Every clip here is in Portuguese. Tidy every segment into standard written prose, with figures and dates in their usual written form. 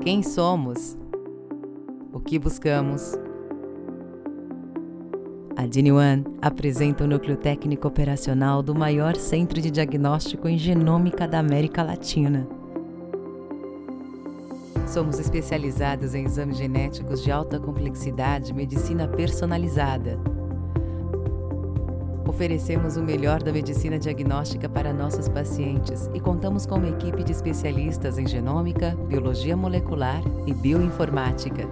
Quem somos? O que buscamos? A GeneOne apresenta o núcleo técnico operacional do maior centro de diagnóstico em genômica da América Latina. Somos especializados em exames genéticos de alta complexidade e medicina personalizada. Oferecemos o melhor da medicina diagnóstica para nossos pacientes e contamos com uma equipe de especialistas em genômica, biologia molecular e bioinformática.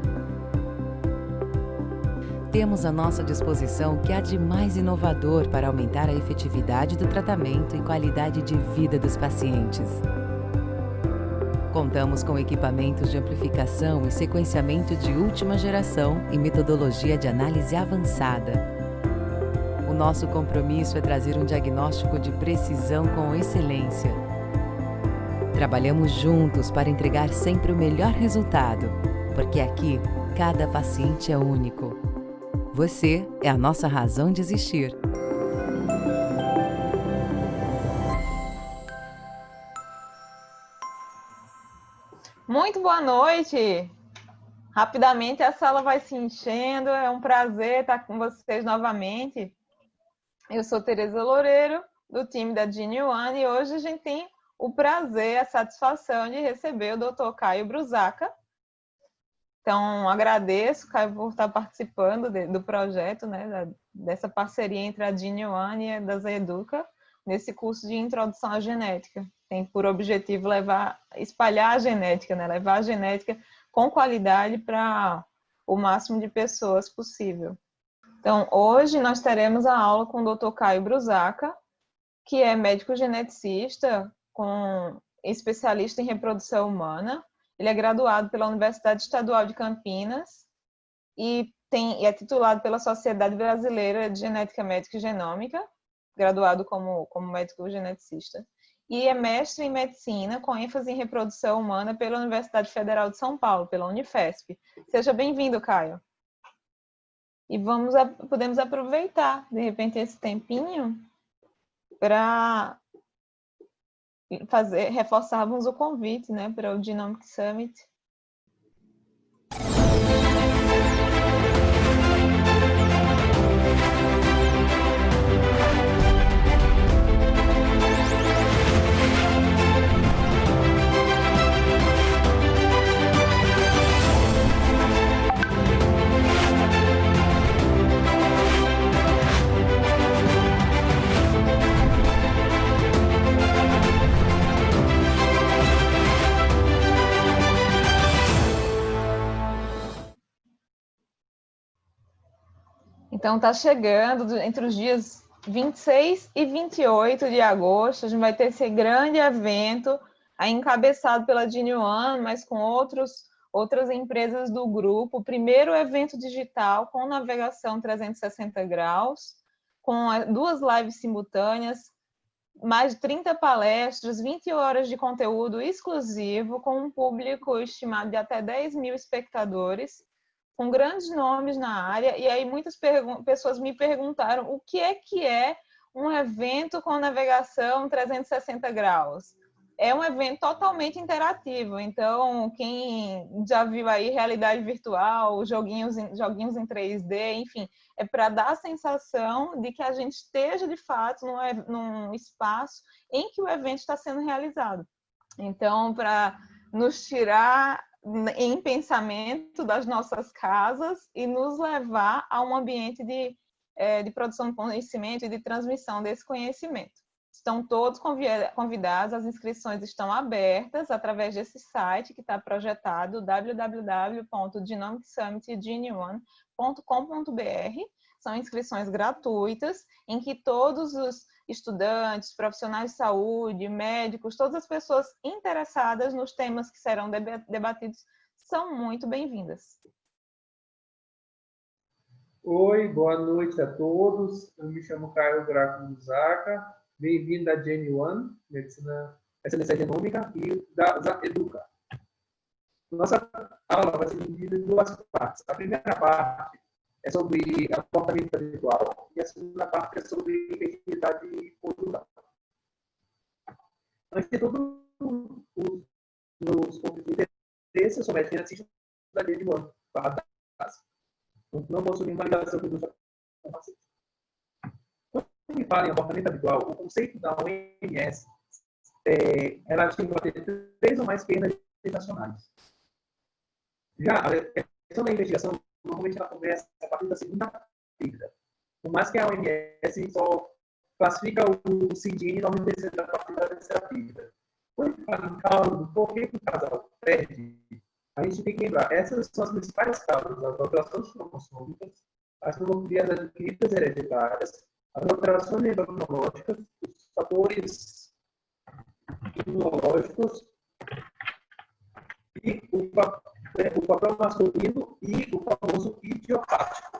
Temos à nossa disposição o que há de mais inovador para aumentar a efetividade do tratamento e qualidade de vida dos pacientes. Contamos com equipamentos de amplificação e sequenciamento de última geração e metodologia de análise avançada. O nosso compromisso é trazer um diagnóstico de precisão com excelência. Trabalhamos juntos para entregar sempre o melhor resultado, porque aqui cada paciente é único. Você é a nossa razão de existir. Muito boa noite! Rapidamente a sala vai se enchendo, é um prazer estar com vocês novamente. Eu sou Tereza Loureiro, do time da GeneOne, e hoje a gente tem o prazer, a satisfação de receber o Dr. Caio Brusaca. Então, agradeço, Caio, por estar participando do projeto, né, dessa parceria entre a GeneOne e a da Zeduca, nesse curso de Introdução à Genética. Tem por objetivo espalhar a genética, né, levar a genética com qualidade para o máximo de pessoas possível. Então, hoje nós teremos a aula com o Dr. Caio Brusaca, que é médico geneticista, especialista em reprodução humana. Ele é graduado pela Universidade Estadual de Campinas e é titulado pela Sociedade Brasileira de Genética Médica e Genômica, graduado como médico geneticista. E é mestre em medicina, com ênfase em reprodução humana pela Universidade Federal de São Paulo, pela Unifesp. Seja bem-vindo, Caio. E podemos aproveitar, de repente, esse tempinho para reforçarmos o convite, né, para o Genomic Summit. Então, está chegando entre os dias 26 e 28 de agosto, a gente vai ter esse grande evento, aí encabeçado pela GeneOne, mas com outras empresas do grupo. O primeiro evento digital com navegação 360 graus, com 2 lives simultâneas, mais de 30 palestras, 20 horas de conteúdo exclusivo, com um público estimado de até 10 mil espectadores, com grandes nomes na área. E aí muitas pessoas me perguntaram o que é um evento com navegação 360 graus. É um evento totalmente interativo, então quem já viu aí realidade virtual, joguinhos em 3D, enfim, é para dar a sensação de que a gente esteja de fato num espaço em que o evento está sendo realizado. Então, para nos tirar em pensamento das nossas casas e nos levar a um ambiente de produção de conhecimento e de transmissão desse conhecimento. Estão todos convidados, as inscrições estão abertas através desse site que está projetado, www.genomicsummitgeneone.com.br. São inscrições gratuitas, em que todos os estudantes, profissionais de saúde, médicos, todas as pessoas interessadas nos temas que serão debatidos são muito bem-vindas. Oi, boa noite a todos. Eu me chamo Caio Brusaca. Bem-vindo à GeneOne, Medicina Excelência Genômica, e da Zeduca. Nossa aula vai ser dividida em 2 partes. A primeira parte é sobre comportamento intelectual e a segunda parte é sobre fertilidade conjugal. Antes de tudo, os pontos de aconteça, eu sou médico geneticista da linha de ano, não possui nenhuma ligação com o paciente. Quando a gente fala em abortamento habitual, o conceito da OMS é relativo a ter 3 ou mais perdas gestacionais. Já a questão da investigação, normalmente ela começa a partir da segunda perda. Por mais que a OMS só classifica o CIDIN normalmente a partir da terceira perda. Quando a gente fala em causa do porquê que o casal perde, a gente tem que lembrar, essas são as principais causas: as alterações cromossômicas, as cromofobias adquiridas hereditárias, as alterações endocrinológicas, os fatores imunológicos e o papel masculino e o famoso idiopático.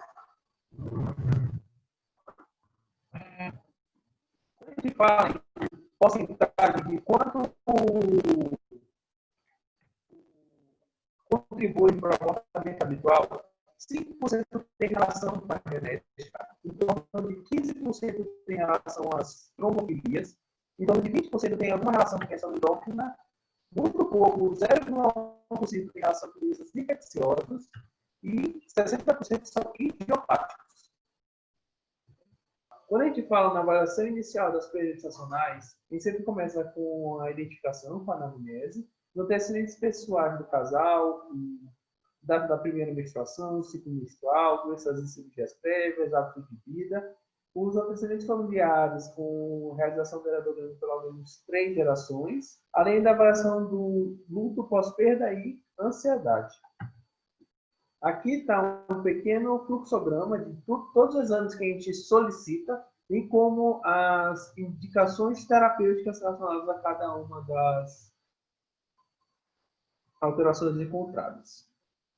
Quando a gente fala em porcentagem de quanto contribui para o abortamento habitual, 5% tem relação com a genética, em torno de 15% tem relação às cromofilias, em torno de 20% tem alguma relação com a questão endócrina, muito pouco, 0,1% tem relação com doenças infecciosas e 60% são idiopáticos. Quando a gente fala na avaliação inicial das perdas gestacionais, a gente sempre começa com a identificação, com a anamnese, os antecedentes pessoais do casal, data da primeira menstruação, ciclo menstrual, doenças e cirurgias prévias, hábitos de vida, os antecedentes familiares com realização verdadeira de pelo menos 3 gerações, além da avaliação do luto pós-perda e ansiedade. Aqui está um pequeno fluxograma de todos os exames que a gente solicita, bem como as indicações terapêuticas relacionadas a cada uma das alterações encontradas.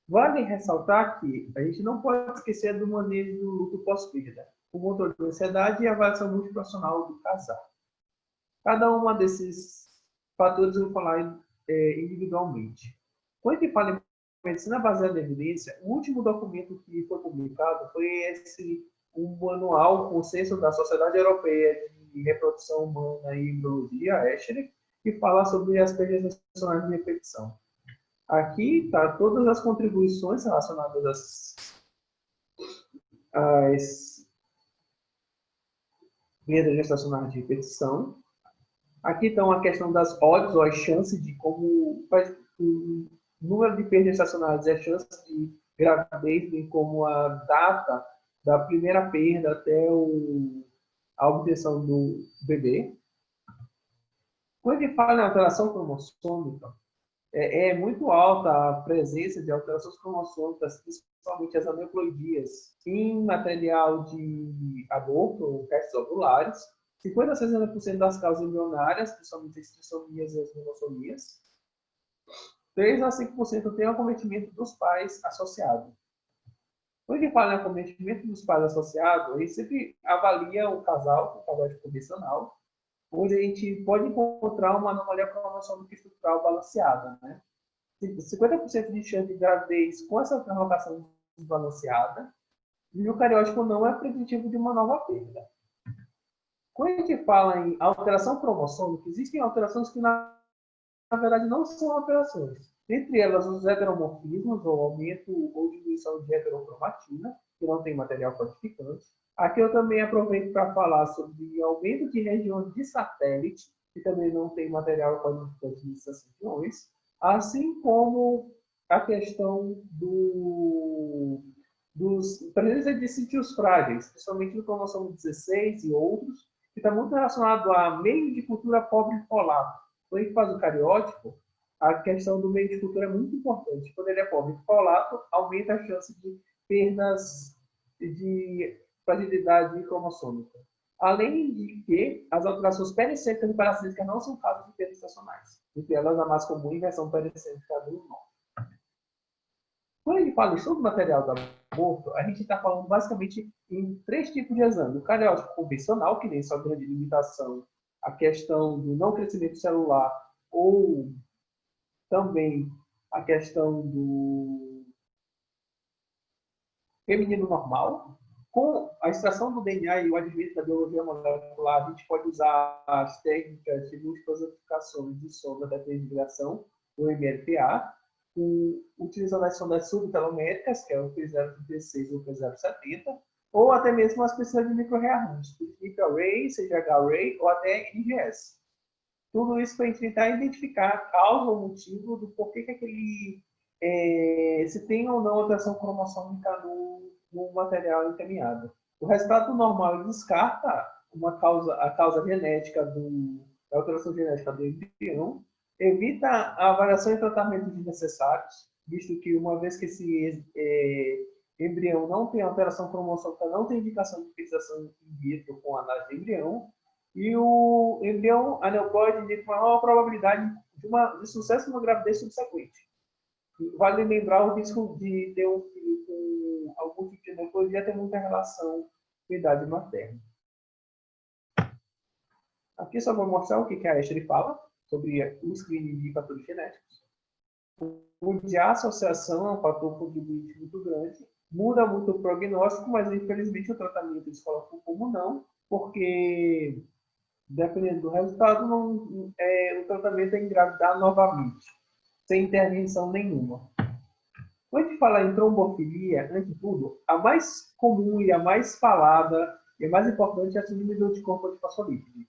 Vale ressaltar que a gente não pode esquecer do manejo do luto pós-perda, o controle da ansiedade e a avaliação multiprofissional do casal. Cada uma desses fatores eu vou falar individualmente. Quando a gente fala em medicina baseada em evidência, o último documento que foi publicado foi um manual, consenso da Sociedade Europeia de Reprodução Humana e Embriologia, ESHRE, que fala sobre as perdas gestacionais de repetição. Aqui está todas as contribuições relacionadas às perdas gestacionais de repetição. Aqui estão a questão das odds, ou as chances de como o número de perdas gestacionais e a chance de gravidez, bem como a data da primeira perda até a obtenção do bebê. Quando a gente fala em alteração cromossômica, é muito alta a presença de alterações cromossômicas, principalmente as aneuploidias, em material de aborto, ou testes ovulares. 50% a 60% das causas embrionárias, principalmente as trissomias e as monossomias. 3 a 5% tem acometimento dos pais associado. Quando a gente fala em acometimento dos pais associados, a gente sempre avalia o casal convencional, onde a gente pode encontrar uma anomalia cromossômica estrutural balanceada, né? 50% de chance de gravidez com essa translocação desbalanceada, e o cariótipo não é preditivo de uma nova perda. Quando a gente fala em alteração cromossômica, existem alterações que, na verdade, não são alterações. Entre elas, os heteromorfismos, ou aumento ou diminuição de heterocromatina, que não tem material codificante. Aqui eu também aproveito para falar sobre aumento de regiões de satélite, que também não tem material codificante nessas regiões, assim como a questão dos presença de sítios frágeis, principalmente no cromossomo 16 e outros, que está muito relacionado a meio de cultura pobre folato. Quando a gente faz o cariótipo, a questão do meio de cultura é muito importante. Quando ele é pobre em folato, aumenta a chance de perdas de fragilidade cromossômica. Além de que as alterações pericêticas e paracêticas não são causas de perdas gestacionais. Entre elas, a mais comum é a inversão pericêtica do nó. Quando a gente fala em estudo material do aborto, a gente está falando basicamente em 3 tipos de exame. O cariótipo convencional, que nem sua grande limitação, a questão do não crescimento celular, ou também a questão do feminino normal. Com a extração do DNA e o advento da biologia molecular, a gente pode usar as técnicas de múltiplas amplificações de sonda da terceirização, o MLPA. utilizando as sondas subteloméricas, que é o P036 ou P070, ou até mesmo as pesquisas de microrearranjos, Deep Array, CGH Array ou até NGS. Tudo isso para tentar identificar a causa ou motivo do porquê que aquele se tem ou não alteração cromossômica no material encaminhado. O resultado normal descarta a causa genética da alteração genética do embrião, evita a avaliação e tratamento desnecessários, visto que uma vez que esse embrião não tem alteração cromossômica, não tem indicação de fertilização in vitro com análise de embrião, e o embrião aneuploide indica maior probabilidade de sucesso numa gravidez subsequente. Vale lembrar o risco de ter um filho com algum tipo de aneuploidia ter muita relação com a idade materna. Aqui só vou mostrar o que a Ashley fala sobre o screening de fatores genéticos. Onde a associação é um fator contribuinte muito grande, muda muito o prognóstico, mas infelizmente o tratamento eles colocam como não, porque dependendo do resultado, o tratamento é engravidar novamente, sem intervenção nenhuma. Quando a gente fala em trombofilia, antes de tudo, a mais comum e a mais falada e a mais importante é a síndrome do anticorpo antifosfolípide.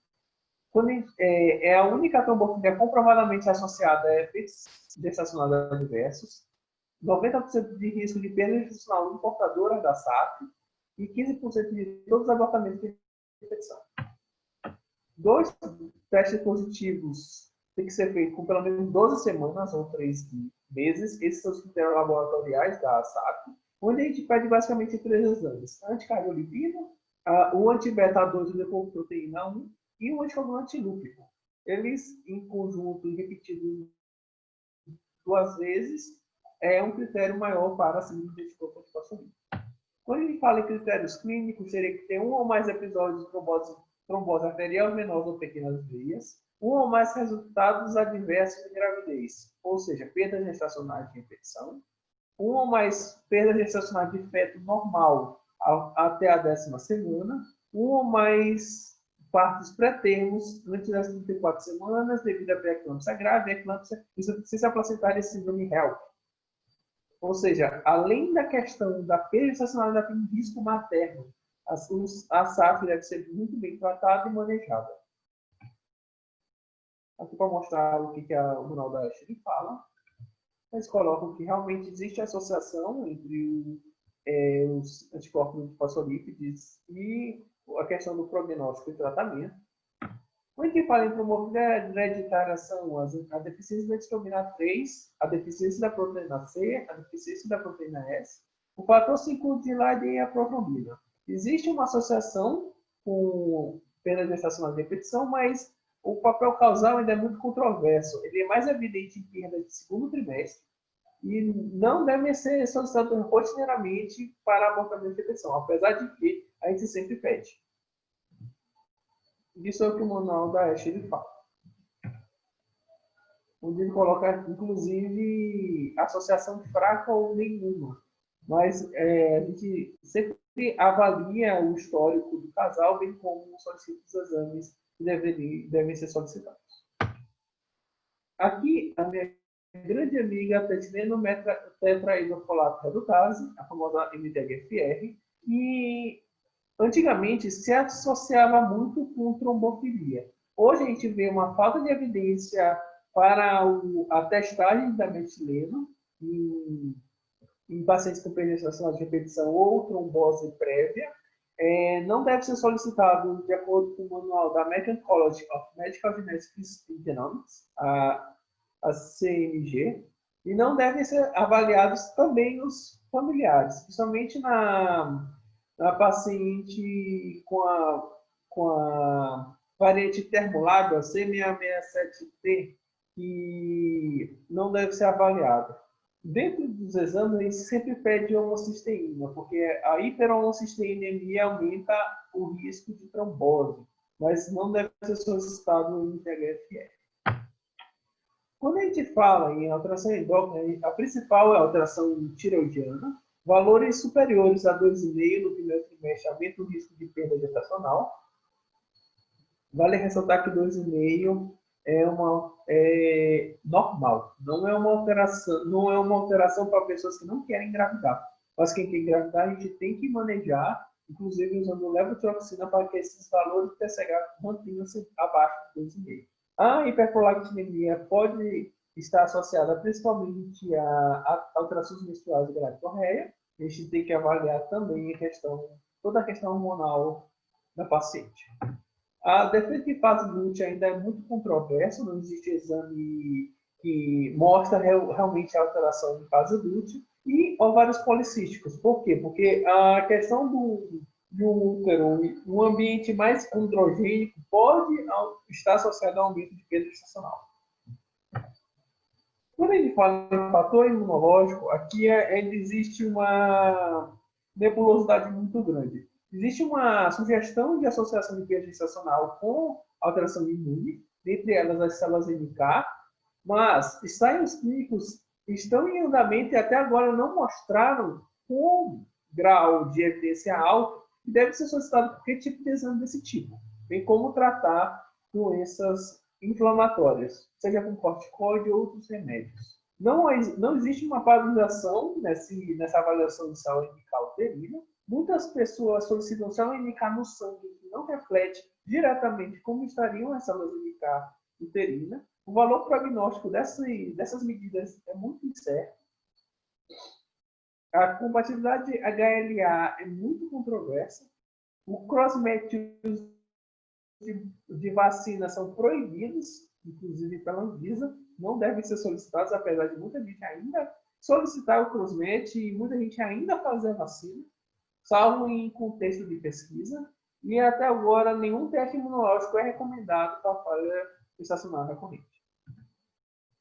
É a única trombofilia comprovadamente associada a efeitos gestacionais adversos, 90% de risco de perda gestacional no portadora da SAP e 15% de todos os abortamentos de infecção. 2 testes positivos têm que ser feitos com pelo menos 12 semanas ou 3 meses. Esses são os critérios laboratoriais da SAP, onde a gente pede basicamente 3 exames: anticardiolipina, o anti-beta-2 lipoproteína 1 e o anticoagulante lúpico. Eles, em conjunto e repetidos 2 vezes, é um critério maior para a síndrome de anticorpo antifosfolípide. Quando a gente fala em critérios clínicos, seria que tem um ou mais episódios de trombose arterial venosa ou pequenas veias, um ou mais resultados adversos de gravidez, ou seja, perdas gestacionais de infecção, um ou mais perdas gestacionais de feto normal até a 10ª semana, um ou mais partos pré-termos antes das 34 semanas, devido a pré-eclâmpsia grave, eclâmpsia, insuficiência placentária e síndrome HELP. Ou seja, além da questão da perda gestacional, ainda tem risco materno. A SAF deve ser muito bem tratada e manejada. Aqui para mostrar o que o manual da Ashley fala. Eles colocam que realmente existe associação entre os anticorpos antifosfolípides e a questão do prognóstico e tratamento. Quando a gente fala em promover hereditária são a deficiência da distromina 3, a deficiência da proteína C, a deficiência da proteína S, o fator 5 de Leiden e a protrombina. Existe uma associação com perda gestacional de repetição, mas o papel causal ainda é muito controverso. Ele é mais evidente em perda de segundo trimestre e não deve ser solicitado rotineiramente para abortamento de repetição, apesar de que a gente sempre pede. Isso é o que o manual da Ashley fala. Onde ele coloca, inclusive, associação fraca ou nenhuma. Mas a gente sempre avalia o histórico do casal, bem como solicita os exames que devem ser solicitados. Aqui, a minha grande amiga tetileno tetraidrofolato redutase, a famosa MTHFR, e antigamente se associava muito com trombofilia. Hoje a gente vê uma falta de evidência para a testagem da metileno em pacientes com perda gestacional de repetição ou trombose prévia. Não deve ser solicitado de acordo com o manual da American College of Medical Genetics and Genomics, a CMG, e não devem ser avaliados também nos familiares, principalmente na paciente com a variante termolábia C667T, que não deve ser avaliada. Dentro dos exames, a gente sempre pede homocisteína, porque a hiperhomocisteinemia aumenta o risco de trombose, mas não deve ser solicitado em THFR. Quando a gente fala em alteração endócrina, a principal é a alteração tireoidiana. Valores superiores a 2,5 no primeiro trimestre aumentam o risco de perda gestacional. Vale ressaltar que 2,5 é normal. Não é uma alteração para pessoas que não querem engravidar. Mas quem quer engravidar, a gente tem que manejar, inclusive usando levotiroxina para que esses valores de TSH mantenham-se abaixo de 2,5. A hiperprolactinemia pode estar associada principalmente a alterações menstruais e gravitorreia. A gente tem que avaliar também toda a questão hormonal da paciente. A defesa de fase lútea ainda é muito controversa, não existe exame que mostra realmente a alteração de fase lútea. E ovários policísticos. Por quê? Porque a questão do útero, um ambiente mais androgênico, pode estar associado ao aumento de peso gestacional. Quando a gente fala em fator imunológico, aqui existe uma nebulosidade muito grande. Existe uma sugestão de associação de peso gestacional com alteração imune, dentre elas as células NK, mas ensaios clínicos estão em andamento e até agora não mostraram um grau de evidência alto que deve ser solicitado por que tipo de exame desse tipo, bem como tratar doenças inflamatórias, seja com corticoide ou outros remédios. Não existe uma padronização nessa avaliação de célula NK uterina. Muitas pessoas solicitam célula NK no sangue que não reflete diretamente como estariam as células NK uterina. O valor prognóstico dessas medidas é muito incerto. A compatibilidade HLA é muito controversa. O cross-match de vacina são proibidos, inclusive pela Anvisa. Não devem ser solicitados, apesar de muita gente ainda solicitar o cross-match e muita gente ainda fazer a vacina, salvo em contexto de pesquisa. E até agora, nenhum teste imunológico é recomendado para a falha gestacional recorrente.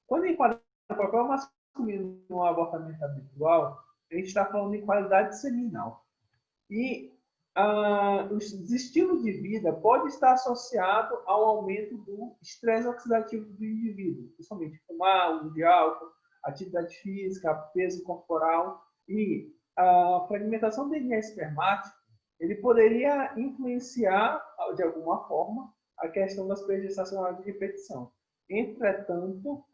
Quando a gente fala no papel masculino no abortamento habitual, a gente está falando em qualidade seminal. E os estilos de vida pode estar associado ao aumento do estresse oxidativo do indivíduo, principalmente fumar, uso de álcool, atividade física, peso corporal. E a fragmentação do DNA espermático, ele poderia influenciar, de alguma forma, a questão das perdas gestacionais de repetição. Entretanto,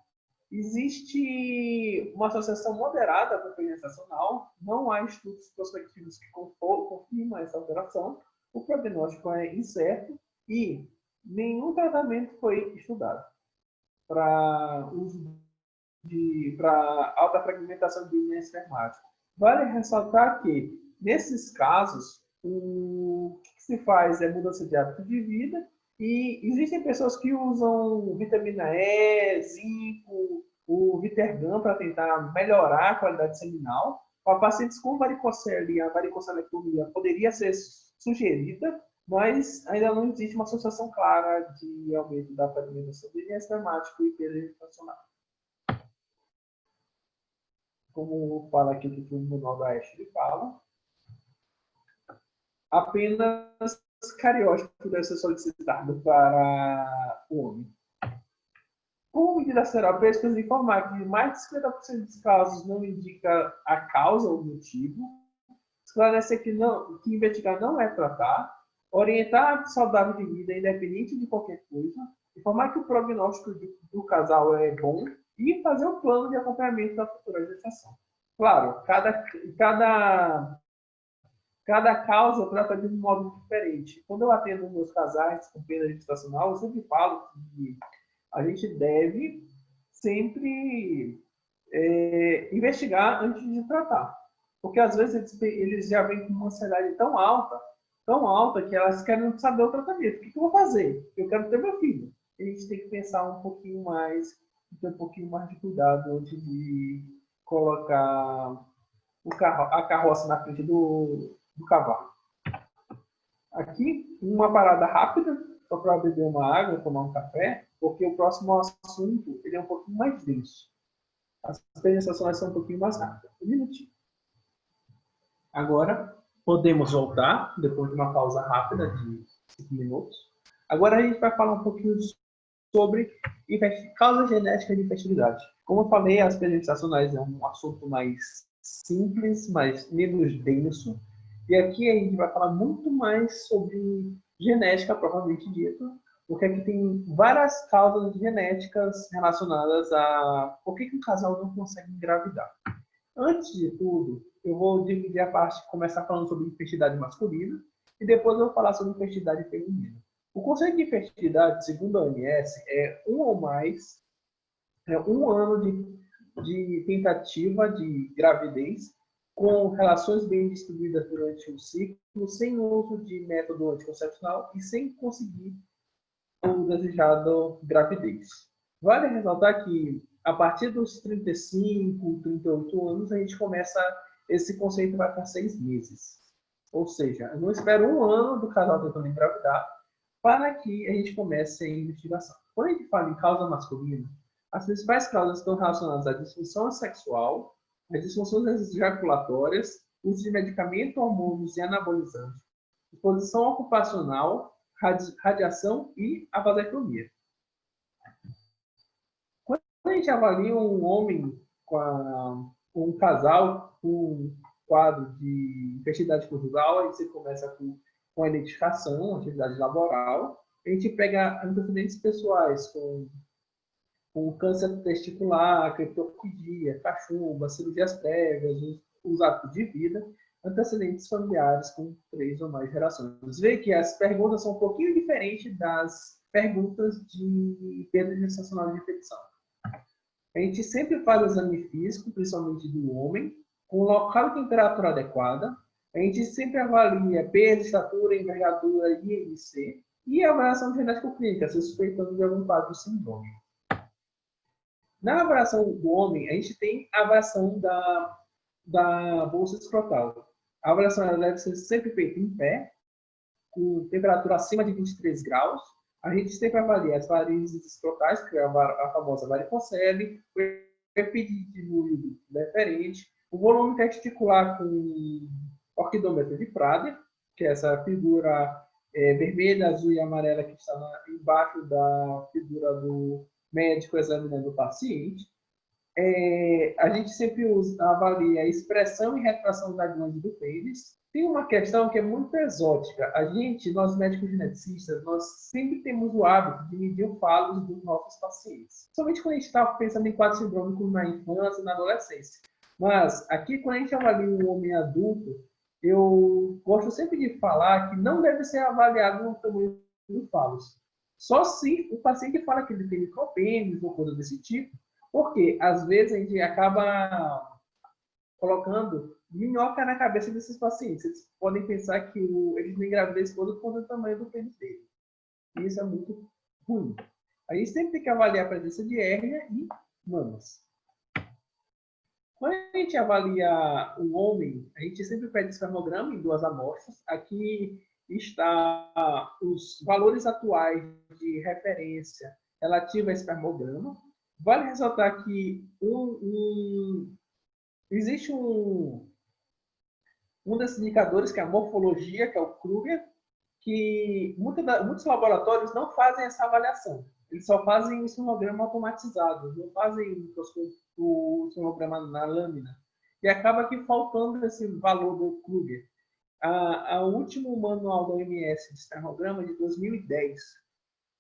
existe uma associação moderada com a perda gestacional, não há estudos prospectivos que confirmam essa alteração, o prognóstico é incerto e nenhum tratamento foi estudado para alta fragmentação do DNA espermático. Vale ressaltar que, nesses casos, o que se faz é mudança de hábito de vida. E existem pessoas que usam vitamina E, zinco, o Vitergam para tentar melhorar a qualidade seminal. Para pacientes com varicocele, a varicocelectomia poderia ser sugerida, mas ainda não existe uma associação clara de aumento da fragmentação do DNA espermático e perda gestacional. Como fala aqui o Manual da Ashley fala, apenas cariótipo deve ser solicitado para o homem. Como medidas terapêuticas, informar que mais de 50% dos casos não indica a causa ou motivo, esclarecer que investigar não é tratar, orientar a saudável de vida independente de qualquer coisa, informar que o prognóstico do casal é bom e fazer um plano de acompanhamento da futura gestação. Claro, cada causa trata de um modo diferente. Quando eu atendo meus casais com perda gestacional, eu sempre falo que a gente deve sempre investigar antes de tratar. Porque às vezes eles já vêm com uma ansiedade tão alta, que elas querem saber o tratamento. O que eu vou fazer? Eu quero ter meu filho. A gente tem que pensar um pouquinho mais, ter um pouquinho mais de cuidado antes de colocar a carroça na frente do cavalo. Aqui, uma parada rápida, só para beber uma água, tomar um café, porque o próximo assunto ele é um pouquinho mais denso. As apresentações são um pouquinho mais rápidas. Um minutinho. Agora, podemos voltar, depois de uma pausa rápida de 5 minutos. Agora a gente vai falar um pouquinho sobre causa genética de infertilidade. Como eu falei, as perdas gestacionais é um assunto mais simples, mas menos denso. E aqui a gente vai falar muito mais sobre genética, propriamente dita, porque aqui tem várias causas genéticas relacionadas a por que um casal não consegue engravidar. Antes de tudo, eu vou dividir a parte, começar falando sobre infertilidade masculina, e depois eu vou falar sobre infertilidade feminina. O conceito de infertilidade, segundo a OMS, é um ou mais, um ano de tentativa de gravidez com relações bem distribuídas durante o ciclo, sem uso de método anticoncepcional e sem conseguir o desejado gravidez. Vale ressaltar que a partir dos 35, 38 anos, a gente começa, esse conceito vai para 6 meses. Ou seja, eu não espero um ano do casal tentando engravidar para que a gente comece a investigação. Quando a gente fala em causa masculina, as principais causas estão relacionadas à disfunção sexual, às disfunções ejaculatórias, uso de medicamento, hormônios e anabolizantes, exposição ocupacional, radiação e a vasectomia. Quando a gente avalia um homem um casal com um quadro de infertilidade conjugal, aí você começa com a identificação, atividade laboral, a gente pega antecedentes pessoais com câncer testicular, criptorquidia, cachumba, cirurgias prévias, os hábitos de vida, antecedentes familiares com 3 ou mais gerações. Vê que as perguntas são um pouquinho diferentes das perguntas de perda gestacional de infecção. A gente sempre faz exame físico, principalmente do homem, com local e temperatura adequada. A gente sempre avalia peso, estatura, envergadura e IMC. E a avaliação genético-clínica, suspeitando de algum quadro síndrome. Na avaliação do homem, a gente tem a avaliação da bolsa escrotal. A avaliação deve ser sempre feita em pé, com temperatura acima de 23 graus. A gente sempre avalia as varizes escrotais, que é a famosa varicocele, o epidídimo deferente, o volume testicular com orquidômetro de Prader, que é essa figura vermelha, azul e amarela que está embaixo da figura do médico examinando o paciente. A gente sempre avalia a expressão e retração da glândula do pênis. Tem uma questão que é muito exótica. Nós médicos geneticistas, nós sempre temos o hábito de medir o falo dos nossos pacientes. Somente quando a gente está pensando em quadro sindrômico na infância e na adolescência. Mas aqui, quando a gente avalia um homem adulto, eu gosto sempre de falar que não deve ser avaliado o tamanho do falo. Só se o paciente fala que ele tem micropênis ou coisa desse tipo, porque às vezes a gente acaba colocando minhoca na cabeça desses pacientes. Eles podem pensar que eles têm gravidez toda por conta do tamanho do pênis dele. E isso é muito ruim. A gente sempre tem que avaliar a presença de hérnia e mamas. Quando a gente avalia o homem, a gente sempre pede espermograma em 2 amostras. Aqui está os valores atuais de referência relativa a espermograma. Vale ressaltar que existe um desses indicadores, que é a morfologia, que é o Kruger, que muitos laboratórios não fazem essa avaliação. Eles só fazem o espermograma automatizado, não fazem o espermograma na lâmina. E acaba aqui faltando esse valor do Kruger. O último manual da OMS de espermograma é de 2010.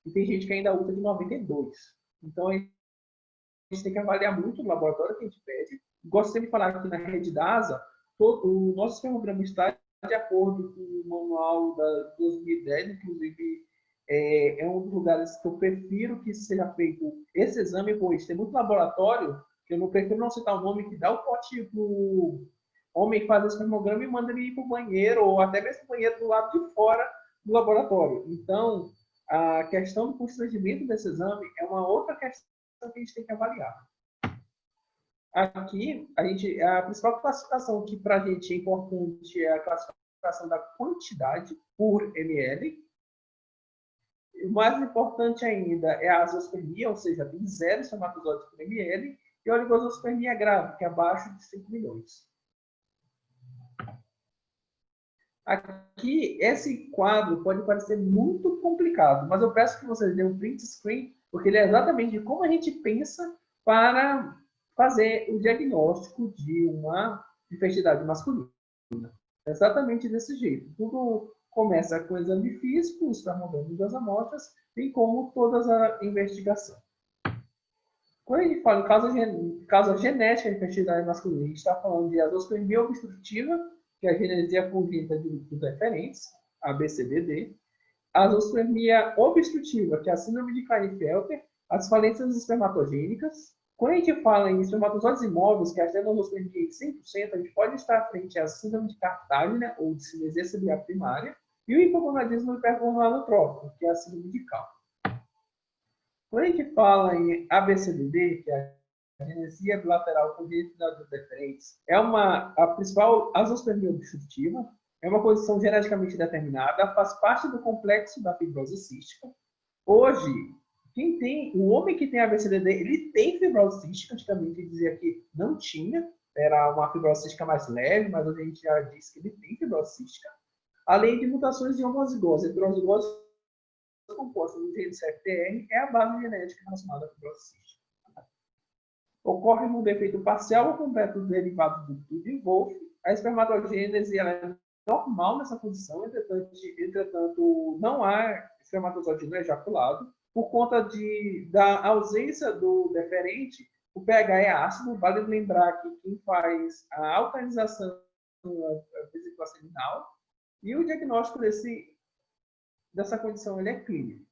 E tem gente que ainda usa de 92. Então, a gente tem que avaliar muito o laboratório que a gente pede. Gosto sempre de falar que na rede da ASA, o nosso espermograma está de acordo com o manual da 2010, inclusive é um dos lugares que eu prefiro que seja feito esse exame, pois tem muito laboratório que eu não prefiro não citar o nome, que dá o pote para o homem fazer esse espermograma e manda ele ir para o banheiro, ou até mesmo o banheiro do lado de fora do laboratório. Então, a questão do constrangimento desse exame é uma outra questão que a gente tem que avaliar. Aqui, a principal classificação que para a gente é importante é a classificação da quantidade por ml. O mais importante ainda é a azoospermia, ou seja, tem 0 espermatozoides por ml, e a oligospermia grave, que é abaixo de 5 milhões. Aqui, esse quadro pode parecer muito complicado, mas eu peço que vocês dêem um print screen, porque ele é exatamente de como a gente pensa para fazer o diagnóstico de uma infertilidade masculina. É exatamente desse jeito. Tudo começa com o exame físico, o espermograma das amostras, bem como toda a investigação. Quando a gente fala em causa genética de infertilidade masculina, a gente está falando de azoospermia obstrutiva, que é a genesia congênita de grupos deferentes, ABCDD, a azoospermia obstrutiva, que é a síndrome de Klinefelter, as falências espermatogênicas. Quando a gente fala em espermatozoides imóveis, que é a adenospermia de 100%, a gente pode estar à frente à síndrome de Cartagena, ou de cinesia celular primária, e o hipogonadismo hipergonadotrófico, que é a síndrome de Cal. Quando a gente fala em ABCDD, que é a genesia bilateral congênita de deferentes, é a principal azoospermia obstrutiva, é uma condição geneticamente determinada, faz parte do complexo da fibrose cística. Hoje, o homem que tem ABCDD, ele tem fibrose cística. Antigamente dizia que não tinha, era uma fibrose cística mais leve, mas hoje a gente já diz que ele tem fibrose cística. Além de mutações de homozigose. A heterozigose composta do gene CFTR é a base genética relacionada à fibrose cística. Ocorre um defeito parcial ou completo derivado do duto de Wolff. A espermatogênese ela é normal nessa condição, entretanto não há espermatozoide não ejaculado. Por conta da ausência do deferente, o pH é ácido. Vale lembrar que quem faz a alcalinização é a vesícula seminal. E o diagnóstico dessa condição ele é clínico.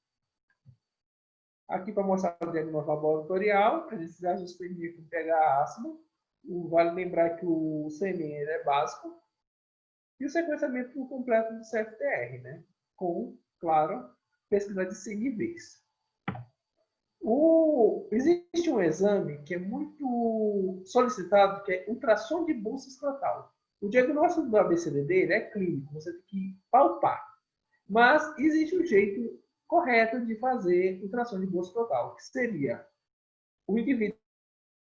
Aqui para mostrar o diagnóstico laboratorial, a gente já suspende com pH ácido. Vale lembrar que o sêmen é básico. E o sequenciamento completo do CFTR, né? Com, claro, pesquisa de 100 níveis. Existe um exame que é muito solicitado, que é ultrassom de bolsa escrotal. O diagnóstico do ABCDD ele é clínico, você tem que palpar. Mas existe um jeito correto de fazer ultrassom de bolsa escrotal, que seria o indivíduo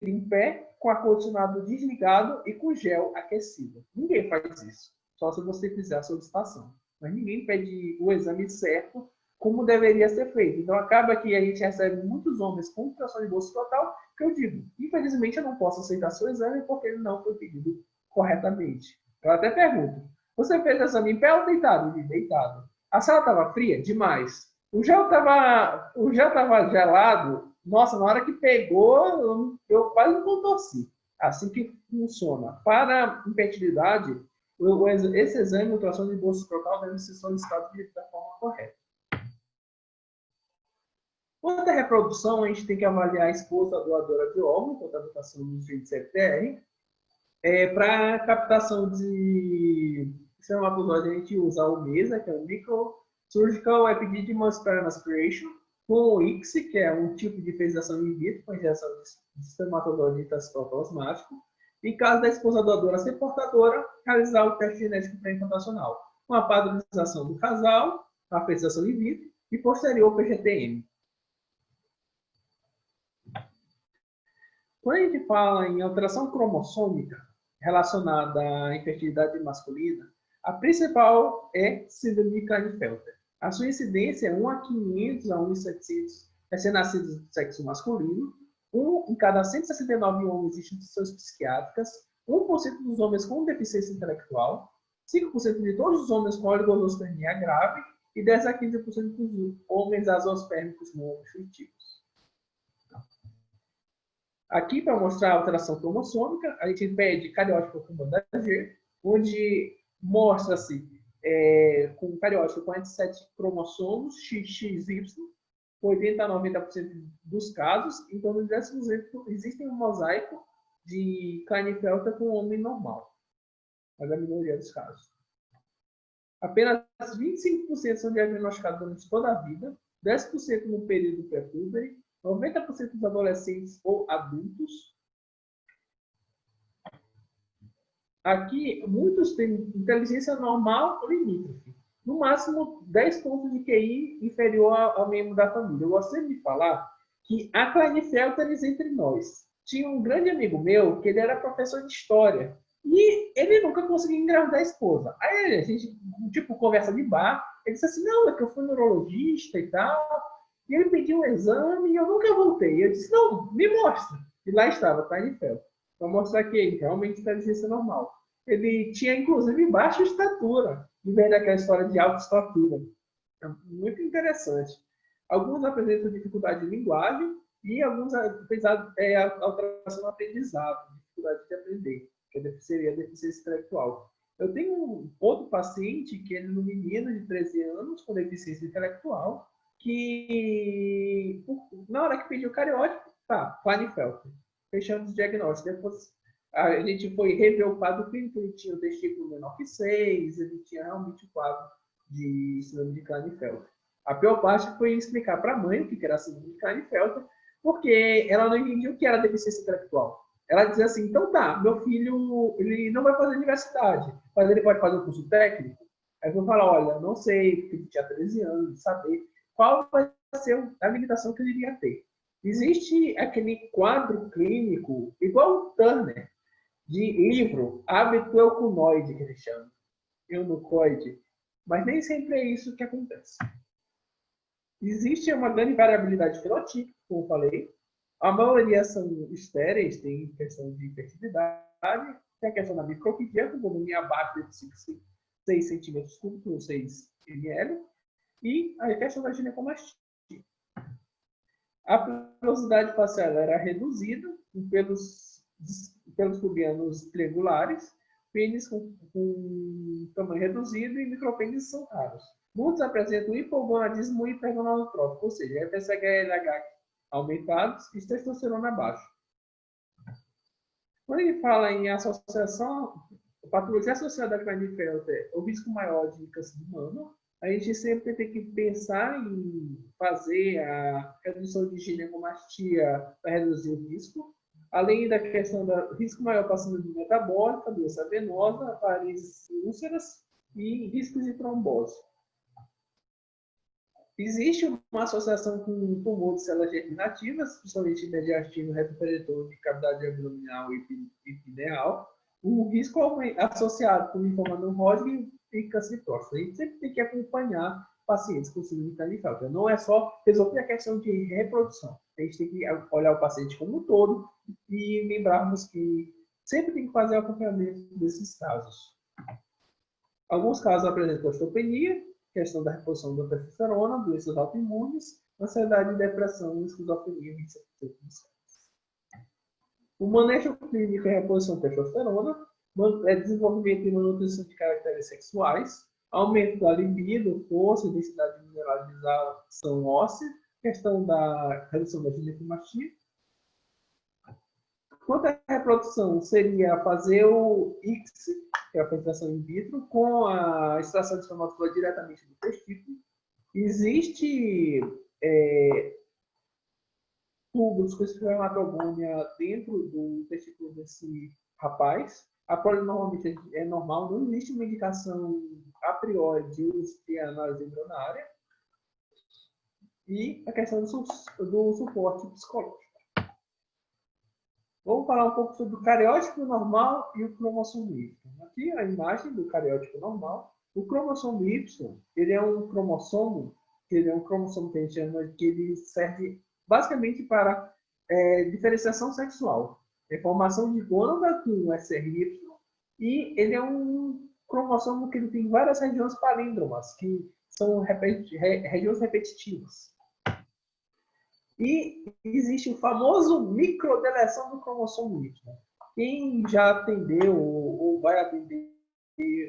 em pé, com ar-condicionado desligado e com gel aquecido. Ninguém faz isso, só se você fizer a solicitação. Mas ninguém pede o exame certo como deveria ser feito. Então, acaba que a gente recebe muitos homens com ultrassom de bolsa escrotal, que eu digo, infelizmente, eu não posso aceitar seu exame porque ele não foi pedido corretamente. Eu até pergunto, você fez o exame em pé ou deitado? Deitado. A sala estava fria? Demais. O gel estava gelado. Nossa, na hora que pegou, eu quase não contorci. Assim que funciona. Para infertilidade, esse exame de ultrassom de bolsa escrotal deve ser solicitado da forma correta. Quanto à reprodução, a gente tem que avaliar a esposa doadora de órgão, quanto à mutação do gene CFTR. Para captação de espermatozoide, a gente usa o MESA, que é o Microsurgical Epididymal Sperm Aspiration, com o ICSI, que é um tipo de fertilização in vitro, com injeção de espermatozoide citoplasmático. Em caso da esposa doadora ser portadora, realizar o teste genético pré-implantacional, com a padronização do casal, a fertilização in vitro e posterior PGTM. Quando a gente fala em alteração cromossômica relacionada à infertilidade masculina, a principal é síndrome de Klinefelter. A sua incidência é 1 a 500 a 1 em 700 recém-nascidos do sexo masculino, 1 em cada 169 homens em instituições psiquiátricas, 1% dos homens com deficiência intelectual, 5% de todos os homens com oligospermia grave e 10 a 15% dos homens azoospermicos não obstrutivos. Aqui, para mostrar a alteração cromossômica, a gente pede cariótipo com banda G, onde mostra-se com cariótipo 47 cromossomos, XXY, 80 a 90% dos casos, em torno de 10% existe um mosaico de Klinefelter com homem normal, mas a maioria dos casos. Apenas 25% são diagnosticados durante toda a vida, 10% no período pré-puberty, 90% dos adolescentes ou adultos. Aqui, muitos têm inteligência normal ou limítrofe. No máximo, 10 pontos de QI inferior ao membro da família. Eu gosto sempre de falar que há Klinefelteres entre nós. Tinha um grande amigo meu que ele era professor de história. E ele nunca conseguia engravidar a esposa. Aí a gente, tipo, conversa de bar. Ele disse assim, não, é que eu fui neurologista e tal. E ele pediu um exame e eu nunca voltei. Eu disse, não, me mostra. E lá estava, Klinefelter. Para mostrar que ele realmente tem inteligência normal. ele tinha, inclusive, baixa estatura, em vez daquela história de alta estatura. É muito interessante. Alguns apresentam dificuldade de linguagem e alguns apresentam alteração no aprendizado, dificuldade de aprender, que seria a deficiência intelectual. Eu tenho um outro paciente, que ele é um menino de 13 anos, com deficiência intelectual, que, na hora que pediu cariótipo, tá, Klinefelter. Fechamos o diagnóstico. Depois, a gente foi rever o quadro clínico, ele tinha o testículo menor que 6, ele tinha realmente o quadro de síndrome de Klinefelter. A pior parte foi explicar para a mãe o que era a síndrome de Klinefelter, porque ela não entendia o que era deficiência intelectual. Ela dizia assim, então tá, meu filho ele não vai fazer universidade, mas ele pode fazer um curso técnico? Aí eu vou falar, olha, não sei, porque ele tinha 13 anos, saber qual vai ser a limitação que ele iria ter. Existe aquele quadro clínico, igual o Turner, de livro, hábito euconoide, que ele chama, eunucoide, mas nem sempre é isso que acontece. Existe uma grande variabilidade fenotípica, como eu falei. A maioria são estéreis, tem questão de fertilidade, tem a questão da microquidia, com volume abaixo de 6 centímetros cúbicos, 6 ml, e a questão da ginecomastia. A pilosidade facial era reduzida, com pelos pubianos triangulares, pênis com tamanho reduzido e micropênis são raros. Muitos apresentam hipogonadismo hipergonadotrófico, ou seja, FSH aumentados e testosterona abaixo. Quando ele fala em associação, patologia associada a Klinefelter, o risco maior de câncer de mama, a gente sempre tem que pensar em fazer a redução de ginecomastia para reduzir o risco, além da questão do risco maior para a síndrome metabólica, doença venosa, varizes e úlceras e riscos de trombose. Existe uma associação com tumor de células germinativas, principalmente mediastino, retroperitônio, de cavidade abdominal e pineal. O risco associado com linfoma não Hodgkin e câncer de próstata. A gente sempre tem que acompanhar pacientes com síndrome de Klinefelter. Não é só resolver a questão de reprodução. A gente tem que olhar o paciente como um todo e lembrarmos que sempre tem que fazer o acompanhamento desses casos. Alguns casos apresentam osteopenia, questão da reposição da testosterona, doenças autoimunes, ansiedade, depressão, esquizofrenia e 27% dos casos. O manejo clínico é a reposição de testosterona, desenvolvimento e manutenção de caracteres sexuais, aumento da libido, força, densidade de mineralização óssea, questão da redução da ginecomastia. Quanto à reprodução, seria fazer o ICSI, que é a fertilização in vitro, com a extração de espermatozoide diretamente do testículo. Existe tubos com espermatogônia dentro do testículo desse rapaz. A prole normalmente é normal, não existe uma indicação a priori de uso de análise embrionária. E a questão do suporte psicológico. Vamos falar um pouco sobre o cariótipo normal e o cromossomo Y. Aqui a imagem do cariótipo normal. O cromossomo Y, ele é um cromossomo que a gente chama que ele serve basicamente para diferenciação sexual. É formação de gônada com SRY e ele é um cromossomo que ele tem várias regiões palíndromas, que são regiões repetitivas. E existe o famoso microdeleção do cromossomo Y. Quem já atendeu ou vai atender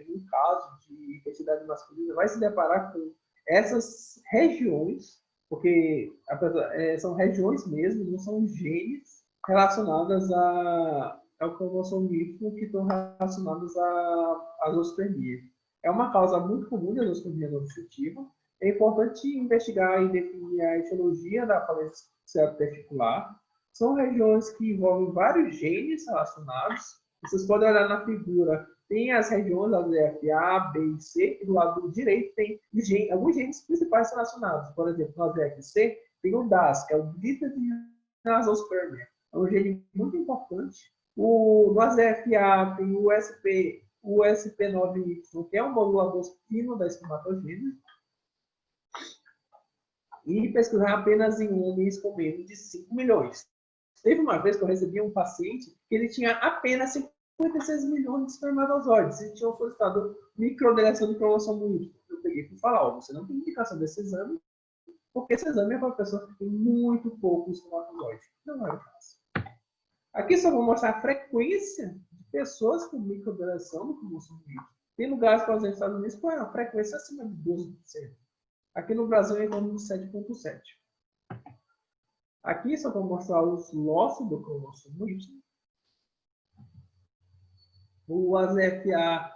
um caso de fertilidade masculina vai se deparar com essas regiões, porque são regiões mesmo, não são genes relacionadas ao cromossomo Y que estão relacionados à zoospermia. É uma causa muito comum de zoospermia não destrutiva. É importante investigar e definir a etiologia da falência testicular. São regiões que envolvem vários genes relacionados. Vocês podem olhar na figura, tem as regiões A, B e C, e do lado direito tem alguns genes principais relacionados. Por exemplo, no AZF-C tem o DAS, que é o Glitter de Nasospermia. É um gene muito importante. No AZF-A tem o SP9Y, que é um modulador fino da espermatogênese. E pesquisar apenas em homens com menos de 5 milhões. Teve uma vez que eu recebi um paciente que ele tinha apenas 56 milhões de espermatozoides. E tinham solicitado microdeleção de cromossomo Y. Eu peguei para falar, ó, você não tem indicação desse exame, porque esse exame é para pessoas que têm muito pouco espermatozoide. Não era o caso. Aqui só vou mostrar a frequência de pessoas com microdeleção do cromossomo Y. Tem lugares, por exemplo, nos Estados Unidos, com a frequência acima de 12%. Aqui no Brasil é em torno de 7,7%. Aqui só vou mostrar os losses do cromossomo Y. O AZFA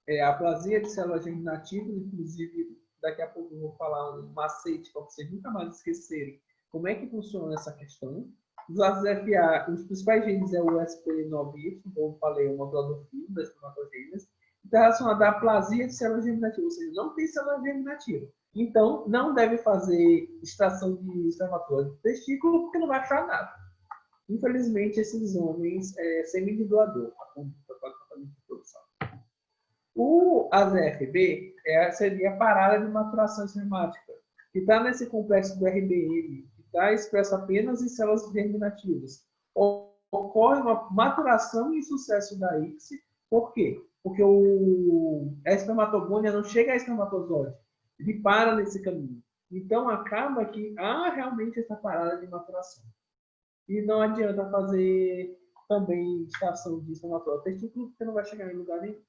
é a aplasia de células germinativas, inclusive daqui a pouco eu vou falar um macete para vocês nunca mais esquecerem como é que funciona essa questão. Os AZFA, os principais genes é o SP9Y, como eu falei, o modulador fino das espermatogênese, está relacionado à aplasia de células germinativas, ou seja, não tem célula germinativa. Então, não deve fazer extração de espermatozoide do testículo, porque não vai achar nada. Infelizmente, esses homens é semi-doador, a conduta para tratamento de produção. O AZFB seria a parada de maturação enzimática, que está nesse complexo do RBM, que está expresso apenas em células germinativas. Ocorre uma maturação e sucesso da ICSI. Por quê? Porque a espermatogônia não chega a espermatozoide. Ele para nesse caminho. Então, acaba que há realmente essa parada de maturação. E não adianta fazer também extração de espermatozoide testículo, porque não vai chegar em lugar nenhum.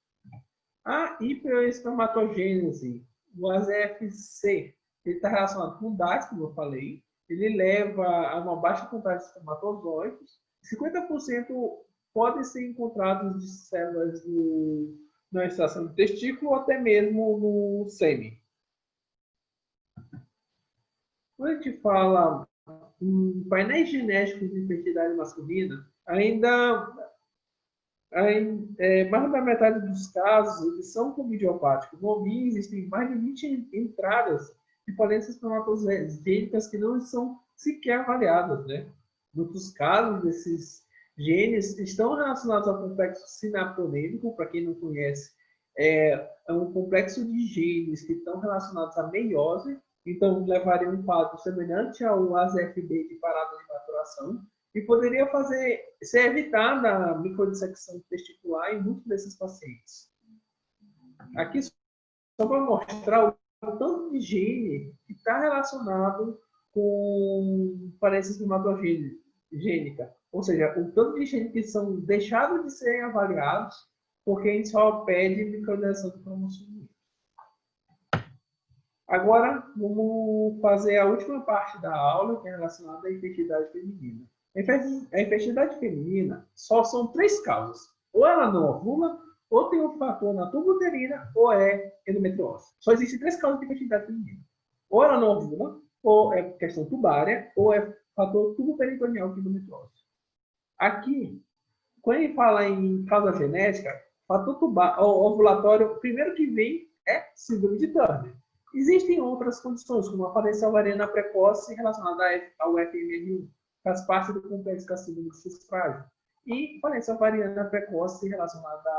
A hiperespermatogênese, o AZFC, ele está relacionado com DAS, como eu falei. Ele leva a uma baixa quantidade de espermatozoides. 50% podem ser encontrados de células na extração do testículo ou até mesmo no sêmen. Quando a gente fala em painéis genéticos de fertilidade masculina, mais da metade dos casos eles são como idiopáticos. No homem existem mais de 20 entradas de falências espermatogênicas que não são sequer avaliadas, né? Muitos casos desses genes estão relacionados ao complexo sinaptonêmico, para quem não conhece, é um complexo de genes que estão relacionados à meiose. Então, levaria um quadro semelhante ao AZFB de parada de maturação e poderia ser evitada a microdissecção testicular em muitos desses pacientes. Aqui, só para mostrar o tanto de gene que está relacionado com falência espermatogênica. Ou seja, o tanto de gene que são deixados de serem avaliados porque a gente só pede microdeleção do cromossomo. Agora, vamos fazer a última parte da aula, que é relacionada à infertilidade feminina. A infertilidade feminina só são 3 causas. Ou ela não ovula, ou tem um fator na tuba uterina, ou é endometriose. Só existem 3 causas de infertilidade feminina. Ou ela não ovula, ou é questão tubária, ou é fator tubo-peritoneal de endometriose. Aqui, quando a gente fala em causa genética, fator ovulatório, o primeiro que vem é síndrome de Turner. Existem outras condições, como a falência ovariana precoce relacionada ao FMR1, faz parte do complexo da síndrome de cis frágil. E falência ovariana precoce relacionada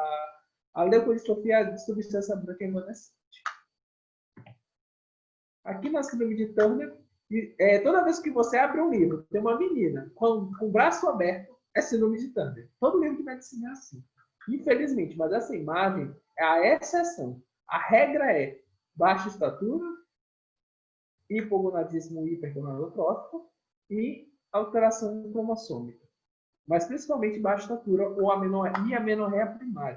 à leucodistrofia de substância branca evanescente. Aqui na síndrome de Turner, toda vez que você abre um livro, tem uma menina com o braço aberto, é síndrome de Turner. Todo livro de medicina é assim. Infelizmente, mas essa imagem é a exceção. A regra é baixa estatura, hipogonadismo hipergonadotrófico e alteração cromossômica. Mas principalmente baixa estatura ou amenorreia primária.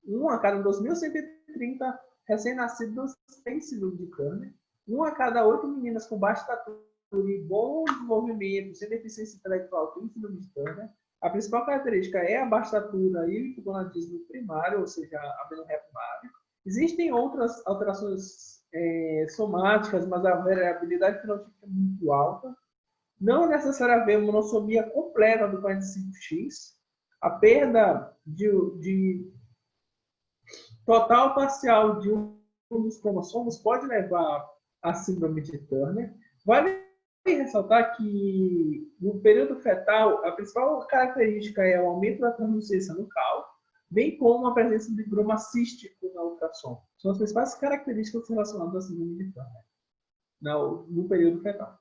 1 a cada 2.130 recém-nascidos tem síndrome de Turner. 1 a cada 8 meninas com baixa estatura e bom desenvolvimento, sem deficiência intelectual, tem síndrome de Turner. A principal característica é a baixa estatura e o hipogonadismo primário, ou seja, a amenorreia primária. Existem outras alterações somáticas, mas a variabilidade fenotípica é muito alta. Não é necessário haver monossomia completa do 45X. A perda de total ou parcial de um dos cromossomos pode levar à síndrome de Turner. Vale ressaltar que no período fetal, a principal característica é o aumento da translucência nucal, bem como a presença de groma cístico na ultrassom. São as principais características relacionadas à síndrome de Turner no período fetal.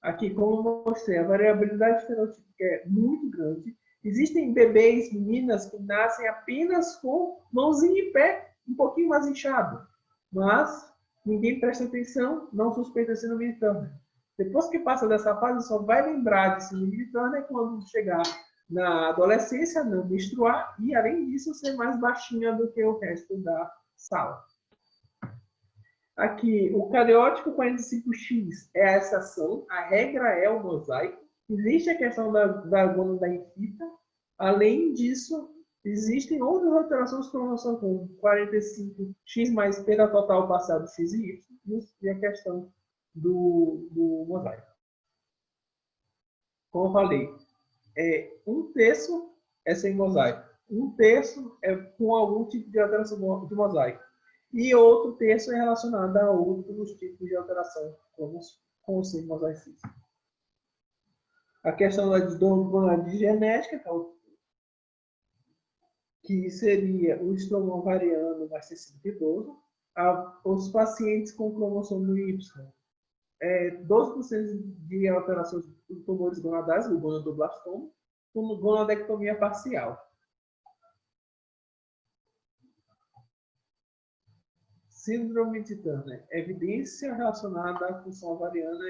Aqui, como eu mostrei, a variabilidade fenotípica é muito grande. Existem bebês, meninas, que nascem apenas com mãozinha e pé um pouquinho mais inchado. Mas ninguém presta atenção, não suspeita síndrome de Turner. Depois que passa dessa fase, só vai lembrar de síndrome de Turner quando chegar na adolescência, não menstruar e, além disso, ser mais baixinha do que o resto da sala. Aqui, o cariótipo 45X é a exceção, a regra é o mosaico. Existe a questão da gônada infita. Além disso, existem outras alterações que não são como 45X mais pera total passado X e Y e a questão do mosaico. Como eu falei, um terço é sem mosaico, um terço é com algum tipo de alteração de mosaico e outro terço é relacionado a outros tipos de alteração, como com o sem mosaicismo. A questão da dona de genética, que seria o estroma ovariano mais tecido idoso, os pacientes com cromossomo Y, 12% de alterações de tumores gonadais, o gonadoblastoma, com gonadectomia parcial. Síndrome de Turner, evidência relacionada à função ovariana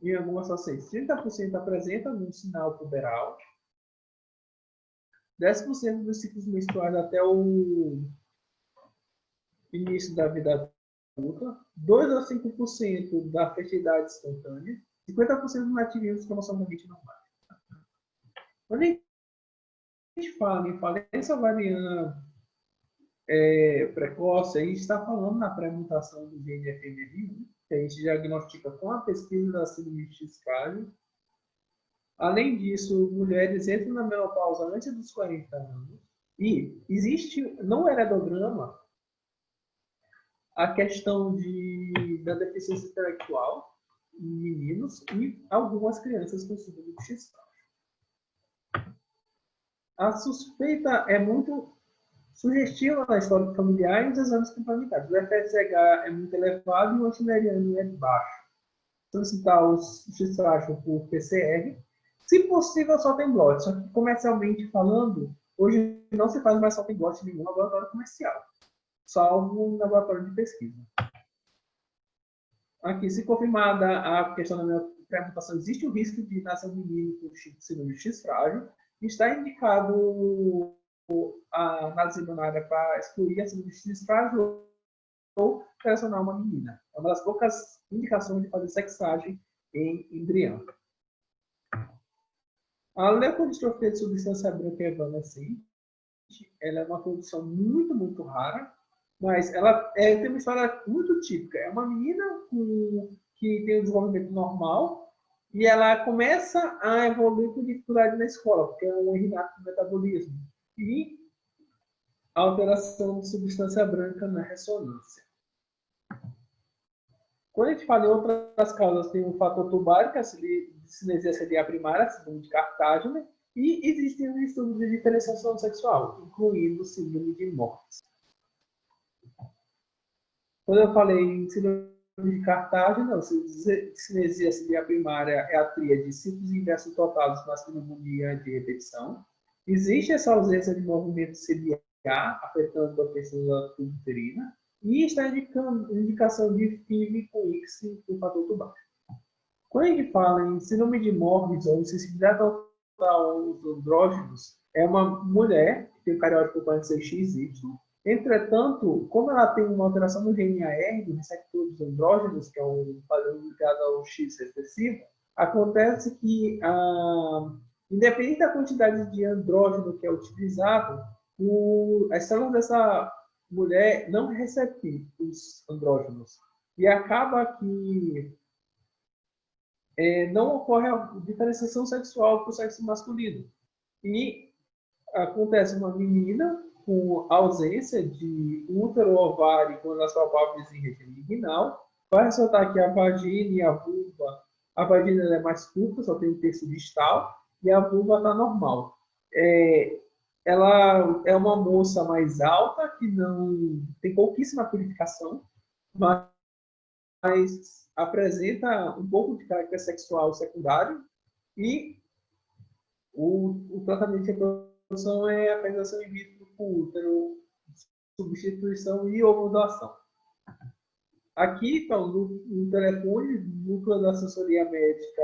em algumas pacientes. 30% apresentam um sinal puberal, 10% dos ciclos menstruais até o início da vida adulta, 2 a 5% da fertilidade espontânea, 50% dos nativos cromossomicamente normais. Quando a gente fala em falência ovariana precoce, a gente está falando na pré-mutação do gene FMR1, que a gente diagnostica com a pesquisa da síndrome de X-Frágil. Além disso, mulheres entram na menopausa antes dos 40 anos. E existe no heredograma a questão da deficiência intelectual em meninos e algumas crianças com síndrome de X-Frágil. A suspeita é muito sugestiva na história familiar e os exames complementares. O FSH é muito elevado e o antineriano é baixo. Então, citar os X-Frágil por PCR. Se possível, só tem blot. Só que, comercialmente falando, hoje não se faz mais só tem blot em nenhum laboratório comercial, salvo um laboratório de pesquisa. Aqui, se confirmada a questão da minha pré-mutação, existe o risco de nascer um menino com síndrome de X-Frágil. Está indicado a análise embrionária para excluir a síndrome de X-Frágil ou selecionar uma menina. É uma das poucas indicações de fazer sexagem em embrião. A leucodistrofia de substância branca evanescente, ela é uma condição muito, muito rara, mas ela tem uma história muito típica. É uma menina que tem um desenvolvimento normal e ela começa a evoluir com dificuldade na escola, porque é um inato do metabolismo. E a alteração de substância branca na ressonância. Quando a gente fala em outras causas, tem o fator tubárico, a cinesia celia primária, síndrome de Cartagena, e existem os estudos de diferenciação sexual, incluindo síndrome de Morris. Quando eu falei em síndrome de Cartagena, cinesia celia primária é a tríade de ciclos inversos totados na pneumonia de repetição. Existe essa ausência de movimento ciliar, afetando a questão da tuba uterina, e está indicando indicação de FIV com X do fator tubárico. Quando a gente fala em síndrome de Morris ou insensibilidade total aos andrógenos, é uma mulher que tem o cariótipo 46XY. Entretanto, como ela tem uma alteração no gene AR do receptor dos andrógenos, que é um padrão ligado ao X recessivo, acontece que, independente da quantidade de andrógeno que é utilizado, as células dessa mulher não recebem os andrógenos. E acaba que não ocorre a diferenciação sexual para o sexo masculino. E acontece uma menina com ausência de útero, ovário, quando as palpáveis em região inguinal. Vai ressaltar que a vagina e a vulva, a vagina é mais curta, só tem um terço distal, e a vulva está normal. Ela é uma moça mais alta, que não tem pouquíssima purificação, mas apresenta um pouco de caráter sexual secundário e o tratamento de reprodução é a fertilização in vitro por útero, substituição e ovodoação. Aqui está no telefone, núcleo da assessoria médica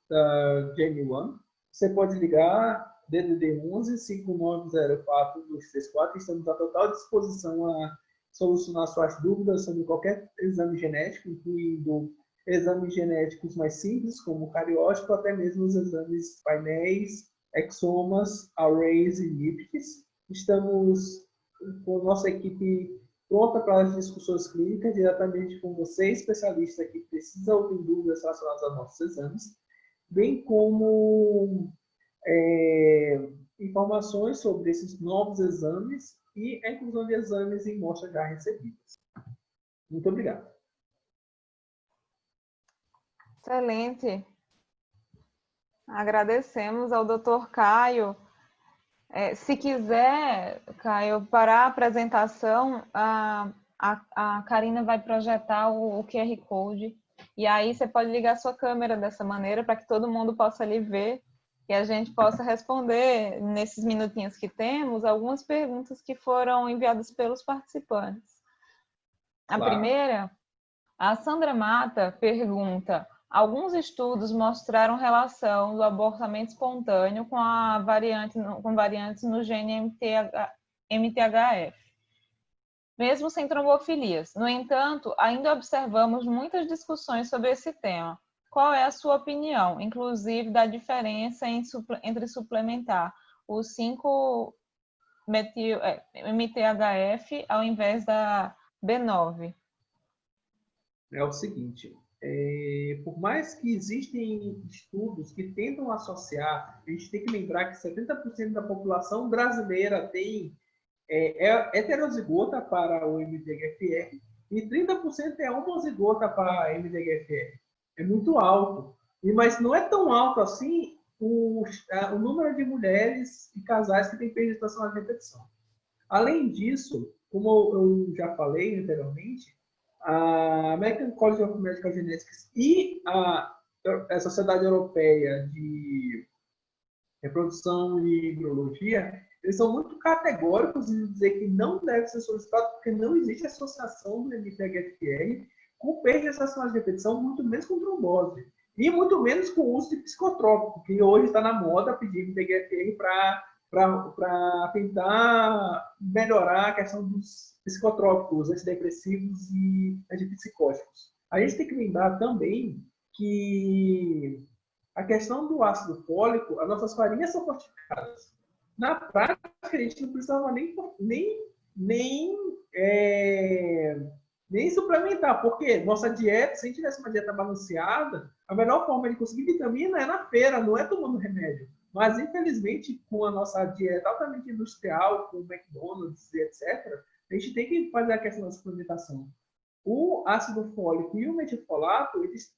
da Genuine. Você pode ligar DDD 11 5904 234. Estamos à total disposição a solucionar suas dúvidas sobre qualquer exame genético, incluindo exames genéticos mais simples, como o cariótipo, até mesmo os exames painéis, exomas, arrays e nípticos. Estamos com a nossa equipe pronta para as discussões clínicas, diretamente com você, especialista que precisa ou tem dúvidas relacionadas aos nossos exames, bem como informações sobre esses novos exames e a inclusão de exames em amostras já recebidas. Muito obrigado. Excelente. Agradecemos ao Dr. Caio. Se quiser, Caio, para a apresentação, a Karina vai projetar o QR Code e aí você pode ligar a sua câmera dessa maneira para que todo mundo possa ali ver e a gente possa responder, nesses minutinhos que temos, algumas perguntas que foram enviadas pelos participantes. A primeira, a Sandra Mata pergunta: alguns estudos mostraram relação do abortamento espontâneo com variantes no gene MTHF, mesmo sem trombofilias. No entanto, ainda observamos muitas discussões sobre esse tema. Qual é a sua opinião, inclusive da diferença entre suplementar o 5-MTHF ao invés da B9? É o seguinte, por mais que existem estudos que tentam associar, a gente tem que lembrar que 70% da população brasileira é heterozigota para o MTHFR e 30% é homozigota para MTHFR. É muito alto. Mas não é tão alto assim o número de mulheres e casais que têm perda de repetição. Além disso, como eu já falei anteriormente, a American College of Medical Genetics e a Sociedade Europeia de Reprodução e Embriologia, eles são muito categóricos em dizer que não deve ser solicitado porque não existe associação do MTHFR com perda gestacional de repetição, muito menos com trombose. E muito menos com o uso de psicotrópico, que hoje está na moda pedir MTHFR para tentar melhorar a questão dos psicotrópicos, antidepressivos e antipsicóticos. A gente tem que lembrar também que a questão do ácido fólico, as nossas farinhas são fortificadas. Na prática, a gente não precisava nem suplementar, porque nossa dieta, se a gente tivesse uma dieta balanceada, a melhor forma de conseguir vitamina é na feira, não é tomando remédio. Mas, infelizmente, com a nossa dieta altamente industrial, com o McDonald's, etc., a gente tem que fazer a questão da suplementação. O ácido fólico e o metilfolato, eles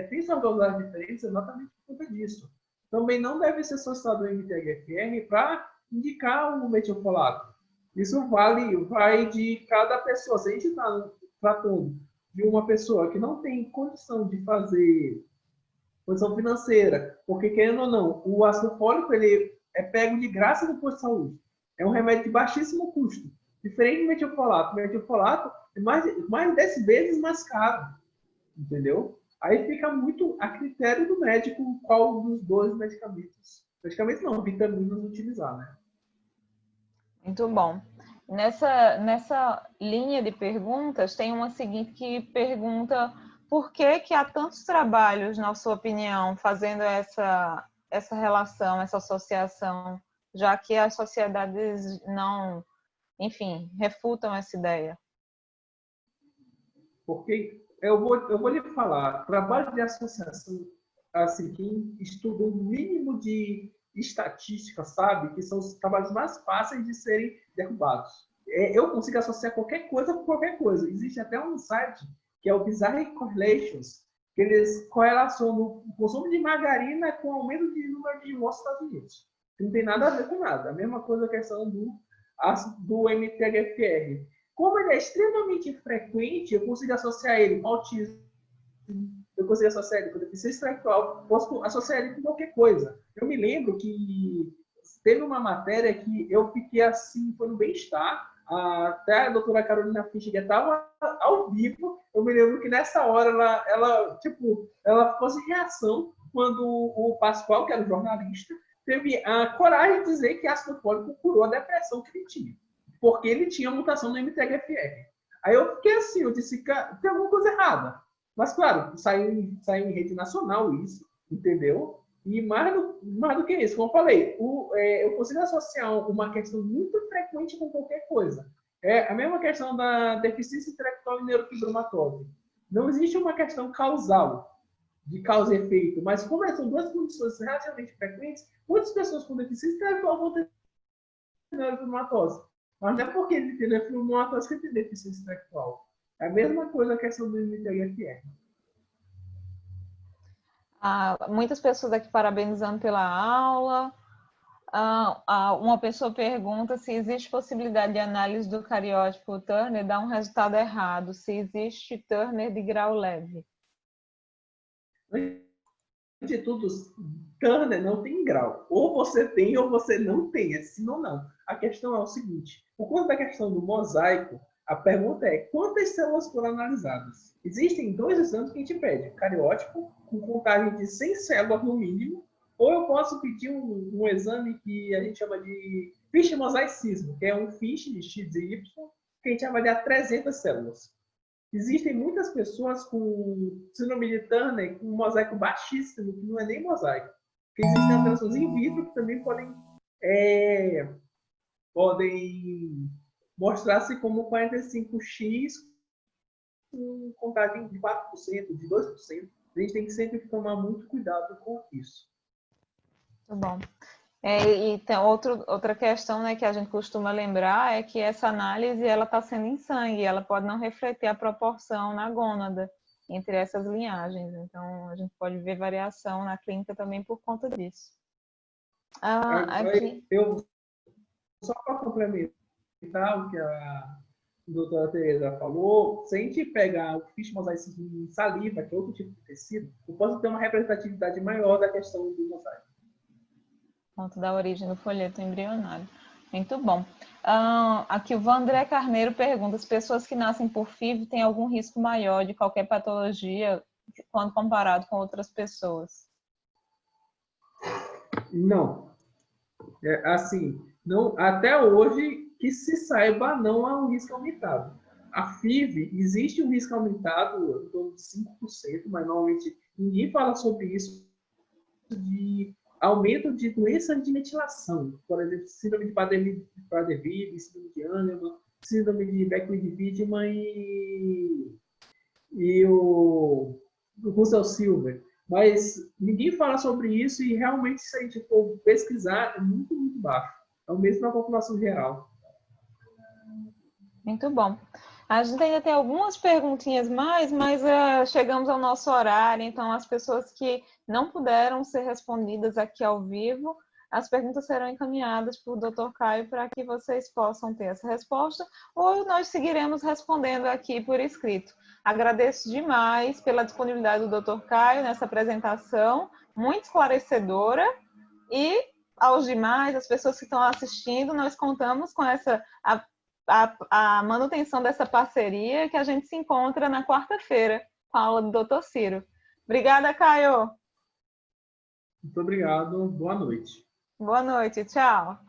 têm suas dosagens diferentes exatamente por conta disso. Também não deve ser solicitado o MTHFR para indicar o metilfolato. Isso vai de cada pessoa. Se a gente está tratando de uma pessoa que não tem condição de fazer condição financeira, porque, querendo ou não, o ácido fólico ele é pego de graça no posto de saúde. É um remédio de baixíssimo custo. Diferente do metilfolato. O metilfolato é mais 10 vezes mais caro. Entendeu? Aí fica muito a critério do médico qual dos dois medicamentos não, vitaminas utilizar, né? Muito bom. Nessa linha de perguntas, tem uma seguinte que pergunta por que há tantos trabalhos, na sua opinião, fazendo essa relação, essa associação, já que as sociedades não, enfim, refutam essa ideia? Porque eu vou lhe falar, trabalho de associação, assim, quem estuda o mínimo de estatística, sabe, que são os trabalhos mais fáceis de serem derrubados. Eu consigo associar qualquer coisa com qualquer coisa. Existe até um site que é o Bizarre Correlations, que eles correlacionam o consumo de margarina com o aumento de número de mortes nos Estados Unidos. Não tem nada a ver com nada. A mesma coisa a questão do MTHFR. como ele é extremamente frequente, eu consigo associar ele com autismo, eu consigo associar ele com deficiência intelectual, posso associar ele com qualquer coisa. Eu me lembro que teve uma matéria que eu fiquei assim, foi no bem-estar, até a doutora Carolina Fischer estava ao vivo, eu me lembro que nessa hora ela fosse reação quando o Pascoal, que era o jornalista, teve a coragem de dizer que ácido fólico curou a depressão que ele tinha, porque ele tinha mutação no MTHFR. Aí eu fiquei assim, eu disse que tem alguma coisa errada. Mas, claro, saiu em rede nacional isso, entendeu? E mais do que isso, como eu falei, eu consigo associar uma questão muito frequente com qualquer coisa. É a mesma questão da deficiência intelectual e neurofibromatose. Não existe uma questão causal, de causa e efeito, mas como são duas condições relativamente frequentes, muitas pessoas com deficiência intelectual vão ter neurofibromatose. Mas não é porque ele tem neurofibromatose que ele tem deficiência intelectual. É a mesma coisa a questão do MTHFR. Muitas pessoas aqui parabenizando pela aula. Uma pessoa pergunta se existe possibilidade de análise do cariótipo Turner dar um resultado errado, se existe Turner de grau leve. De tudo, Turner não tem grau. Ou você tem ou você não tem. É sim ou não. A questão é o seguinte. Por conta da questão do mosaico, a pergunta é quantas células foram analisadas? Existem dois exames que a gente pede. Cariótipo, com contagem de 100 células no mínimo, ou eu posso pedir um exame que a gente chama de fiche mosaicismo, que é um fiche de X e Y, que a gente avalia 300 células. Existem muitas pessoas com síndrome de Turner com um mosaico baixíssimo, que não é nem mosaico. Porque existem alterações in vitro que também podem mostrar-se como 45x com contagem de 4%, de 2%. A gente tem que sempre tomar muito cuidado com isso. Muito bom. E tem outra questão, né, que a gente costuma lembrar é que essa análise ela está sendo em sangue, ela pode não refletir a proporção na gônada entre essas linhagens. Então, a gente pode ver variação na clínica também por conta disso. Aqui. Só para complementar o que a doutora Tereza falou, se a gente pegar o fiche mosaicismo em saliva, que é outro tipo de tecido, eu posso ter uma representatividade maior da questão do mosaico. Ponto da origem do folheto embrionário. Muito bom. Aqui o Vandré Carneiro pergunta: as pessoas que nascem por FIV têm algum risco maior de qualquer patologia quando comparado com outras pessoas? Não. Assim, não, até hoje, que se saiba, não há um risco aumentado. A FIV, existe um risco aumentado em torno de 5%, mas normalmente ninguém fala sobre isso, de aumento de doenças de metilação, por exemplo, síndrome de Prader-Willi, síndrome de Angelman, síndrome de Beckley-Widman e o Russell-Silver. Mas ninguém fala sobre isso e realmente, se a gente for pesquisar, é muito, muito baixo. É o mesmo na população geral. Muito bom. A gente ainda tem algumas perguntinhas mais, mas chegamos ao nosso horário, então as pessoas que não puderam ser respondidas aqui ao vivo, as perguntas serão encaminhadas para o Dr. Caio para que vocês possam ter essa resposta, ou nós seguiremos respondendo aqui por escrito. Agradeço demais pela disponibilidade do Dr. Caio nessa apresentação, muito esclarecedora, e aos demais, as pessoas que estão assistindo, nós contamos com a manutenção dessa parceria, que a gente se encontra na quarta-feira com a aula do Dr. Ciro. Obrigada, Caio. Muito obrigado. Boa noite. Boa noite. Tchau.